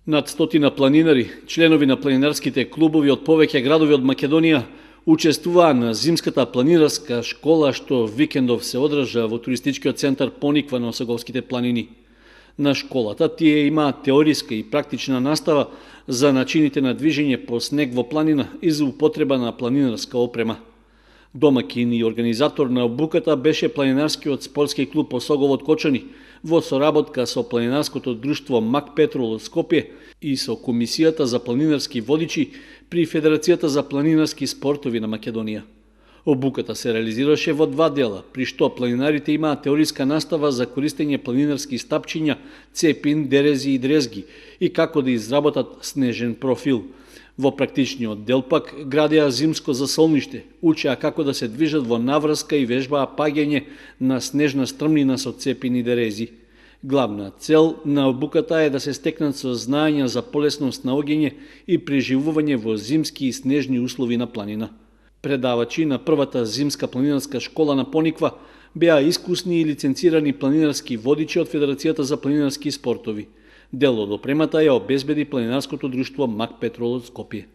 Над 100 планинари, членови на планинарските клубови од повеќе градови од Македонија, учествуваа на зимската планинарска школа што викендов се одржа во туристичкиот центар Пониква на Осоговските планини. На школата тие имаат теориска и практична настава за начините на движење по снег во планина и за употреба на планинарска опрема. Домакин и организатор на обуката беше планинарскиот спортски клуб Осогов од Кочани во соработка со планинарското друштво Мак Петрол од Скопје и со Комисијата за планинарски водичи при Федерацијата за планинарски спортови на Македонија. Обуката се реализираше во два дела, при што планинарите имаат теориска настава за користење планинарски стапчиња, цепин, дерези и дрезги и како да изработат снежен профил. Во практичниот дел пак градеа зимско засолниште, учеа како да се движат во наврска и вежбаа паѓање на снежна стрмнина со цепини и дерези. Главна цел на обуката е да се стекнат знаења за полесност на наоѓање и преживување во зимски и снежни услови на планина. Предавачи на првата зимска планинарска школа на Пониква беа искусни и лиценцирани планинарски водичи од Федерацијата за планинарски спортови. Дел од опремата ја обезбеди планинарското друштво Мак Петрол од Скопје.